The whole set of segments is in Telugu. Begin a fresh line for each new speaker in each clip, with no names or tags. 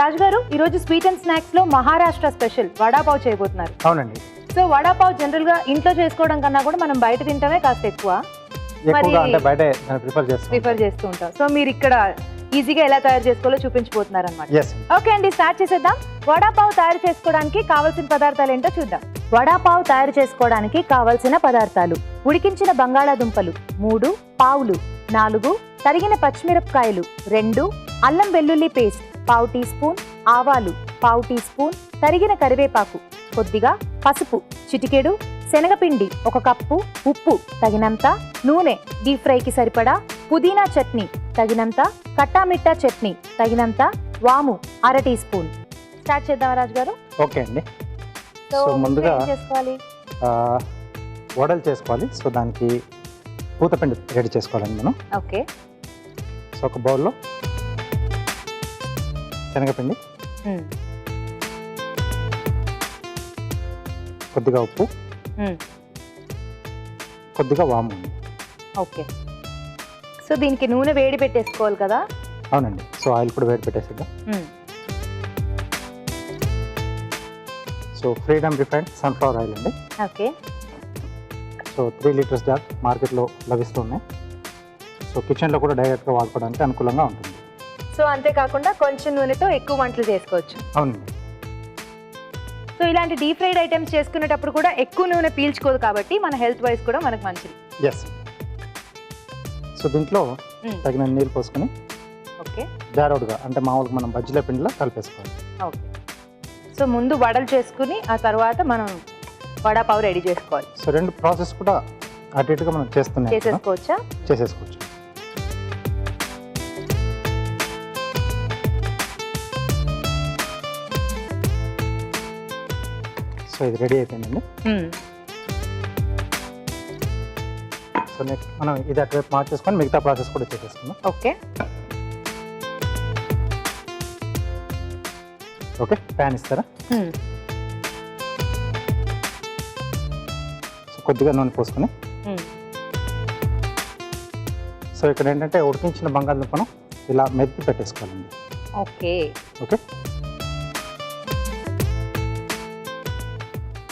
రాజు గారు ఈ రోజు స్వీట్ అండ్ స్నాక్స్ లో మహారాష్ట్ర స్పెషల్ వడాపావ్ చేయబోతున్నారు.
అవునండి.
సో వడాపావ్ జనరల్ గా ఇంట్లో చేసుకోవడం కన్నా కూడా మనం బయట తింటామే కాస్త
ఎక్కువగా అంటే బయట ప్రిఫర్
చేస్తూ ఉంటాం. సో మీరు ఇక్కడ ఈజీగా ఎలా తయారు చేసుకోవాలో చూపించబోతున్నారు అన్నమాట. ఓకే అండి, స్టార్ట్ చేసేద్దాం. వడాపావ్ తయారు చేసుకోవడానికి కావాల్సిన పదార్థాలు ఏంటో చూద్దాం. వడాపావ్ తయారు చేసుకోవడానికి కావలసిన పదార్థాలు: ఉడికించిన బంగాళాదుంపలు 3 పావులు, 4 తరిగిన పచ్చిమిరపకాయలు 2, అల్లం వెల్లుల్లి పేస్ట్ 1/2 టీ స్పూన్, ఆవాలు 1/2 టీ స్పూన్, తరిగిన కరివేపాకు కొద్దిగా, పసుపు చిటికెడు, శనగపిండి 1 కప్పు, ఉప్పు తగినంత, నూనె డీప్ ఫ్రైకి సరిపడా, పుదీనా చట్నీ తగినంత, కట్టామిట్టా చట్నీ తగినంత, వాము 1/2 టీ స్పూన్. స్టార్ట్ చేద్దాం రాజు గారు.
ఓకే అండి.
సో
ముందుగా
చేసుకోవాలి,
వడలు చేసుకోవాలి. సో దానికి పూతపిండి రెడీ చేసుకోవాలండి మనం.
ఓకే.
సో ఒక బౌల్లో శనగపిండి, కొద్దిగా ఉప్పు, కొద్దిగా వాము.
ఓకే. సో దీనికి నూనె వేడి పెట్టేసుకోవాలి కదా?
అవునండి. సో ఆయిల్ కూడా వేడి పెట్టేసిద్దాం. So freedom refined sunflower oil అండి.
ఓకే.
సో 3 లీటర్స్ జార్ మార్కెట్లో లభిస్తున్నాయి. సో కిచెన్లో కూడా డైరెక్ట్గా వాడుకోవడానికి అనుకూలంగా ఉంటుంది.
సో అంతేకాకుండా కొంచెం నూనెతో ఎక్కువ వంటలు చేసుకోవచ్చు.
అవునండి.
సో ఇలాంటి డీప్ ఫ్రైడ్ ఐటమ్స్ చేసుకునేటప్పుడు కూడా ఎక్కువ నూనె పీల్చుకోదు కాబట్టి మన హెల్త్ వైజ్ కూడా మనకు మంచిది.
ఎస్. సో దీంట్లో తగిన నీళ్ళు పోసుకొని
ఓకే
జారౌడ్గా అంటే మామూలుగా మనం బజ్జీల పిండిలో కలిపేసుకోవాలి.
ఓకే. సో ముందు వడలు చేసుకుని ఆ తర్వాత మనం వడాపావ్ రెడీ చేసుకోవాలి.
సో 2 ప్రాసెస్ కూడా అటు ఇటుగా మనం
చేసేసుకోవచ్చా?
చేసేసుకోవచ్చు. సో ఇది రెడీ అయిపోయిందండి. సో నెక్స్ట్ మనం ఇది అటువైపు మార్చేసుకొని మిగతా ప్రాసెస్ కూడా చేసేసుకుందాం.
ఓకే.
ఓకే, ప్యాన్ ఇస్తారా? సో కొద్దిగా నూనె పోసుకొని, సో ఇక్కడ ఏంటంటే ఉడికించిన బంగాళదుంపను ఇలా మెత్తి పెట్టేసుకోవాలండి.
ఓకే.
ఓకే.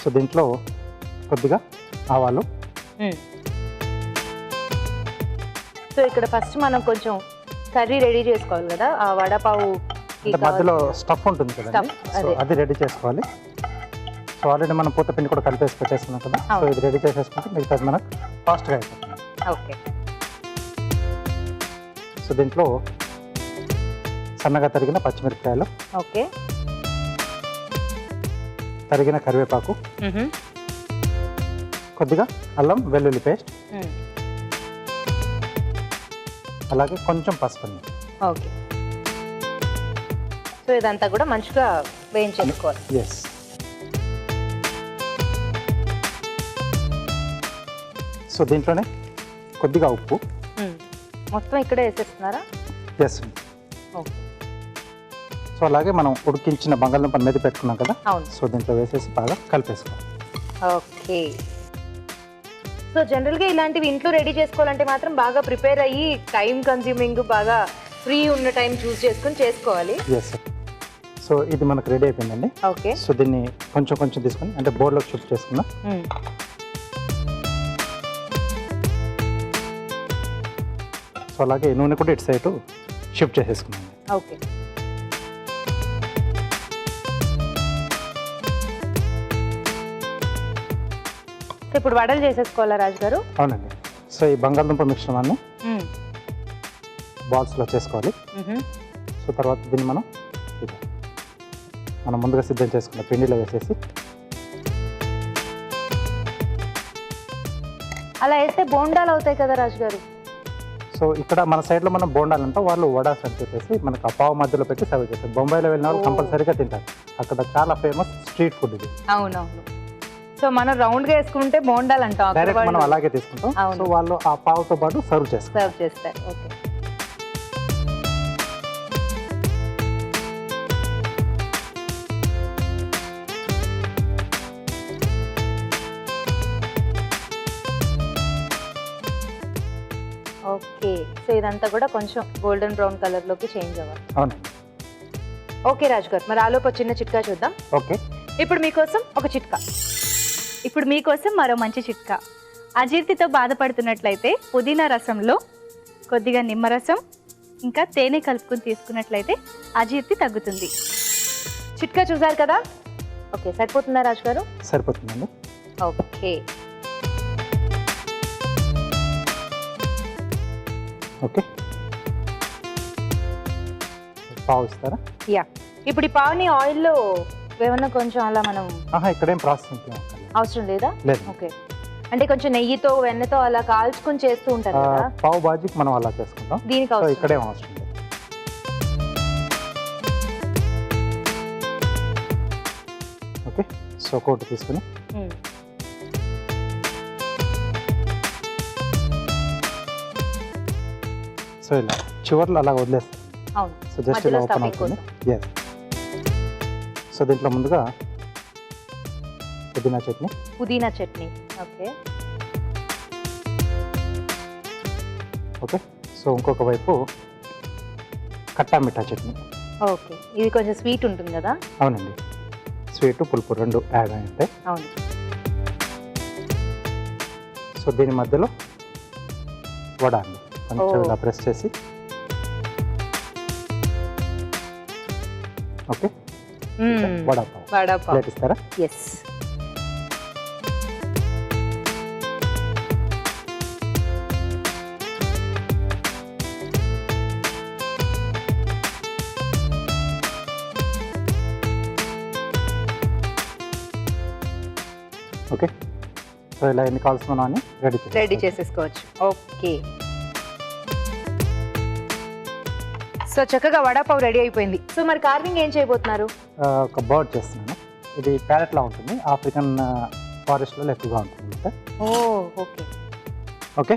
సో దీంట్లో కొద్దిగా ఆవాలు.
సో ఇక్కడ ఫస్ట్ మనం కొంచెం కర్రీ రెడీ చేసుకోవాలి కదా, ఆ వడాపావు
మధ్యలో స్టఫ్ ఉంటుంది కదండి. సో అది రెడీ చేసుకోవాలి. సో ఆల్రెడీ మనం పూతపిండి కూడా కలిపేసి పెట్టేసుకున్నాం కదా. సో ఇది రెడీ చేసేసుకుంటే మిగతాది మనకు ఫాస్ట్గా అయిపోతుంది.
ఓకే.
సో దీంట్లో సన్నగా తరిగిన పచ్చిమిరపకాయలు,
ఓకే,
తరిగిన కరివేపాకు, కొద్దిగా అల్లం వెల్లుల్లి పేస్ట్, అలాగే కొంచెం పసుపు.
ఓకే. సో ఇదంతా కూడా మంచిగా వేయించేసుకోవాలి.
ఎస్. సో దీంట్లోనే కొద్దిగా ఉప్పు.
మొత్తం ఇక్కడే వేసేస్తున్నారా?
ఎస్. సో అలాగే మనం ఉడికించిన బంగాళదుంప మీద పెట్టుకున్నాం కదా.
అవును.
సో దీంట్లో వేసేసి బాగా కలిపేసుకోవాలి.
ఓకే. సో జనరల్గా ఇలాంటివి ఇంట్లో రెడీ చేసుకోవాలంటే మాత్రం బాగా ప్రిపేర్ అయ్యి టైం కన్జ్యూమింగ్, బాగా ఫ్రీ ఉన్న టైం చూస్ చేసుకుని చేసుకోవాలి.
ఎస్. సో ఇది మనకు రెడీ అయిపోయిందండి.
ఓకే.
సో దీన్ని కొంచెం కొంచెం తీసుకొని అంటే బౌల్లోకి షిఫ్ట్ చేసుకుందాం. సో అలాగే నూనె కూడా ఇటు సైడ్ షిఫ్ట్ చేసేసుకున్నాం.
ఓకే. ఇప్పుడు వడలు చేసేసుకోవాలా రాజు గారు?
అవునండి. సో ఈ బంగాళదుంప మిశ్రమాన్ని బాల్స్లో చేసుకోవాలి. సో తర్వాత దీన్ని మనం ముందుగా సిద్ధం చేసుకున్న పిండిలో వేసేసి,
అలా వేస్తే బోండాలు అవుతాయి కదా రాజు గారు?
సో ఇక్కడ మన సైడ్లో మనం బోండాలంటాం, వాళ్ళు వడాస్ అని చెప్పేసి మనకు ఆ పావు మధ్యలో పెట్టి సర్వ్ చేస్తారు. బొంబాయిలో వెళ్ళిన వాళ్ళు కంపల్సరీగా తింటారు. అక్కడ చాలా ఫేమస్ స్ట్రీట్ ఫుడ్ ఇది.
అవునవును. సో మనం రౌండ్గా వేసుకుంటే బోండాలు అంటాం,
డైరెక్ట్ మనం అలాగే తీసుకుంటాం. సో వాళ్ళు ఆ పావుతో పాటు సర్వ్ చేస్తారు.
ఓకే. ఓకే. సో ఇదంతా కూడా కొంచెం గోల్డెన్ బ్రౌన్ కలర్లోకి చేంజ్ అవ్వాలి.
అవునండి.
ఓకే రాజు గారు, మరి ఆలోపు చిన్న చిట్కా చూద్దాం.
ఓకే,
ఇప్పుడు మీకోసం ఒక చిట్కా.
ఇప్పుడు మీకోసం మరో మంచి చిట్కా. అజీర్తితో బాధపడుతున్నట్లయితే పుదీనా రసంలో కొద్దిగా నిమ్మరసం ఇంకా తేనె కలుపుకొని తీసుకున్నట్లయితే అజీర్తి తగ్గుతుంది.
చిట్కా చూసారు కదా? ఓకే, సరిపోతుందా రాజు గారు?
సరిపోతుందండి.
ఓకే
ఓకే, పావు ఇస్తారా?
యా, ఇప్పుడు ఈ పావుని ఆయిల్లో ఏమన్నా కొంచెం అలా మనం
ఇక్కడేం ప్రాసెసింగ్
అవసరం లేదా?
లేదు.
ఓకే, అంటే కొంచెం నెయ్యితో వెన్నతో అలా కాల్చుకొని చేస్తూ ఉంటారు కదా,
పావు బాజీకి మనం అలా చేసుకుంటాం.
దీనికి
సో
అవసరం
ఇక్కడేం అవసరం లేదు. ఓకే, సో కోట్ తీసుకుని
మ్మ్.
సో ఇలా చివర్లో అలా వదిలేస్తాం.
అవును,
సో జస్ట్
మధ్యలో
ఇలా ఓపెన్
stuffing
అవుతుంది. ఎస్. సో దీంట్లో ముందుగా పుదీనా చట్నీ.
పుదీనా చట్నీ. ఓకే
ఓకే, సో ఇంకొక వైపు కట్టా మిఠా చట్నీ.
ఓకే, ఇది కొంచెం స్వీట్ ఉంటుంది కదా?
అవునండి, స్వీట్ పులుపు రెండు యాడ్ అయి ఉంటాయి.
అవును.
సో దీని మధ్యలో వడ అండి, కొంచెం ఇలా ప్రెస్ చేసి. ఓకే, వడాపావ్
వడాపావ్.
ప్లేట్ ఇస్తారా?
ఎస్.
ఓకే, సో ఇలా ఎన్ని కావాల్సిన అని
రెడీ చేసేసుకోవచ్చు. ఓకే, సో చక్కగా వడాపావ్ రెడీ అయిపోయింది. సో మరి కార్వింగ్ ఏం చేయబోతున్నారు?
ఒక బర్డ్ చేస్తున్నాను. ఇది ప్యారెట్లా ఉంటుంది, ఆఫ్రికన్ ఫారెస్ట్లో ఎక్కువగా ఉంటుంది అనమాట.
ఓ ఓకే
ఓకే,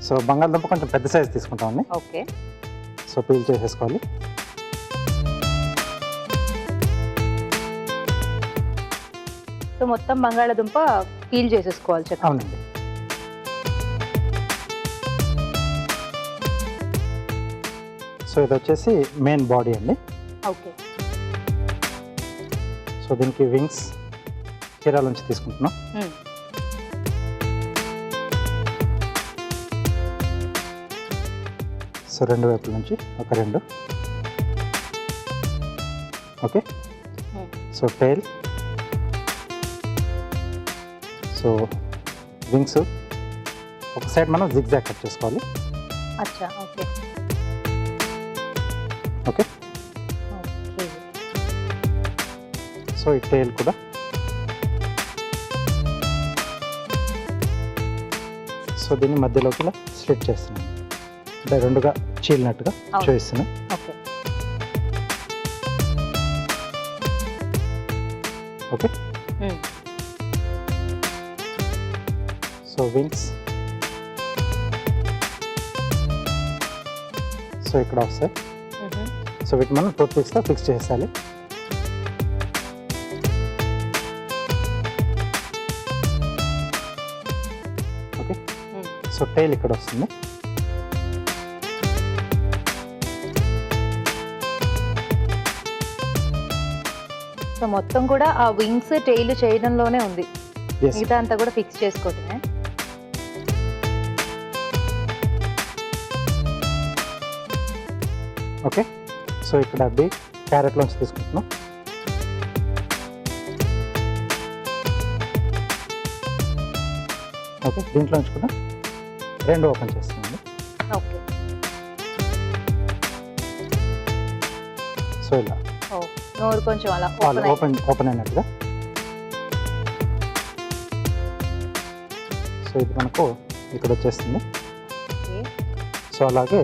సో బంగాళదుంప కొంచెం పెద్ద సైజ్ తీసుకుంటామండి.
ఓకే,
సో పీల్ చేసేసుకోవాలి.
సో మొత్తం బంగాళదుంప పీల్ చేసేసుకోవాలి చక్కగా.
అవునండి. సో ఇది వచ్చేసి మెయిన్ బాడీ అండి.
ఓకే,
సో దీనికి వింగ్స్ కీరాల నుంచి తీసుకుంటున్నాం. సో రెండు వైపుల నుంచి ఒక రెండు. Okay, so tail, so wings ఒక సైడ్ మనం జిగ్జాగ్ కట్ చేసుకోవాలి.
అచ్చా. ఓకే
ఓకే,
ఓకే,
సో ఈ టైల్ కూడా సో దీన్ని మధ్యలోకి ఇలా స్లిట్ చేస్తున్నాను, అంటే రెండుగా చీలినట్టుగా చూపిస్తున్నాను.
Okay,
okay, so wings so ఇక్కడ వస్తాయి. సో వీటిని మనం టూత్ పిక్స్తో ఫిక్స్ చేసేయాలి. ఓకే, సో టైల్ ఇక్కడ వస్తుంది.
సో మొత్తం కూడా ఆ వింగ్స్ టైల్ చేయడంలోనే ఉంది,
Yes.
మిగతా అంతా కూడా ఫిక్స్ చేసుకోవటమే.
ఓకే, సో ఇక్కడ బిగ్ క్యారెట్లోంచి తీసుకుంటున్నాం. ఓకే, దీంట్లోంచి కూడా రెండు ఓపెన్ చేస్తున్నాం.
ఓకే,
సో ఇలా
ఓ నోరు కొంచెం అలా
ఓపెన్ అయినట్టుగా. సో ఇది మనకు ఇక్కడ వచ్చేస్తుంది. సో అలాగే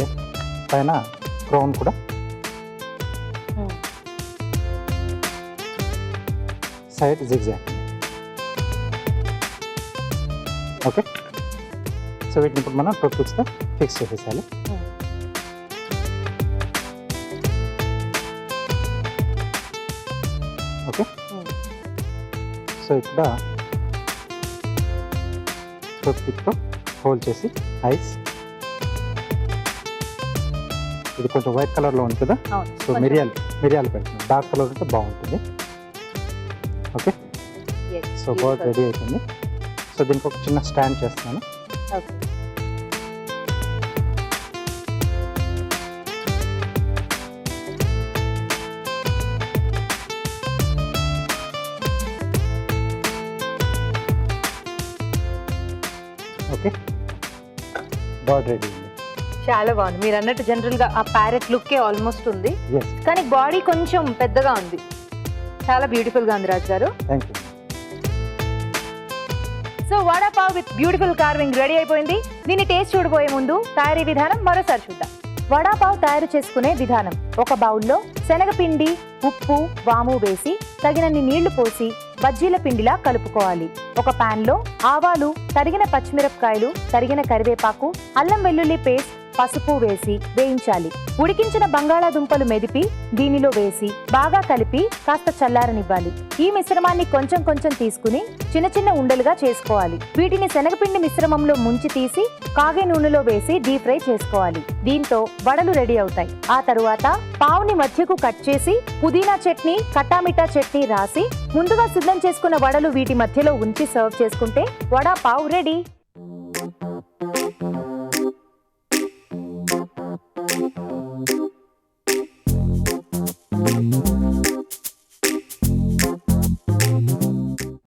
పైన క్రౌన్ కూడా సైడ్ జిగ్జాగ్. ఓకే, సో వీటిని ఇప్పుడు మనం టూత్ పిక్స్తో ఫిక్స్ చేసేసాలి. ఓకే, సో ఇక్కడ టూత్ పిక్తో హోల్డ్ చేసి ఐస్ ఇది కొంచెం వైట్ కలర్లో ఉంది కదా, సో మిరియాలు పెడుతున్నాను. డార్క్ కలర్ ఉంటే బాగుంటుంది. ఓకే, సో బర్డ్ రెడీ అయిపోయింది. సో దీనికి ఒక చిన్న స్టాండ్ చేస్తున్నాను. ఓకే, బర్డ్ రెడీ ఉంది.
చాలా బాగుంది. మీరు అన్నట్టు జనరల్ గా ఆ ప్యారెట్ లుక్ ఆల్మోస్ట్ ఉంది, కానీ బాడీ కొంచెం పెద్దగా ఉంది. చాలా బ్యూటిఫుల్ గా ఉంది రాజు గారు.
Thank you.
So vada pav with beautiful carving ready అయిపోయింది. దీన్ని టేస్ట్ చూడబోయే ముందు తయారీ విధానం మరోసారి చూద్దాం. వడా పావ్ తయారు చేసుకునే విధానం: ఒక బౌల్లో శనగపిండి, ఉప్పు, వాము వేసి తగినన్ని నీళ్లు పోసి బజ్జీల పిండిలా కలుపుకోవాలి. ఒక పాన్ లో ఆవాలు, తరిగిన పచ్చిమిరపకాయలు, తరిగిన కరివేపాకు, అల్లం వెల్లుల్లి పేస్ట్, పసుపు వేసి వేయించాలి. ఉడికించిన బంగాళాదుంపలు మెదిపి దీనిలో వేసి బాగా కలిపి కాస్త చల్లారనివ్వాలి. ఈ మిశ్రమాన్ని కొంచెం కొంచెం తీసుకుని చిన్న చిన్న ఉండలుగా చేసుకోవాలి. వీటిని శనగపిండి మిశ్రమంలో ముంచి తీసి కాగే నూనెలో వేసి డీప్ ఫ్రై చేసుకోవాలి. దీంతో వడలు రెడీ అవుతాయి. ఆ తరువాత పావుని మధ్యకు కట్ చేసి పుదీనా చట్నీ, కట్టామిఠా చట్నీ రాసి ముందుగా సిద్ధం చేసుకున్న వడలు వీటి మధ్యలో ఉంచి సర్వ్ చేసుకుంటే వడా పావ్ రెడీ.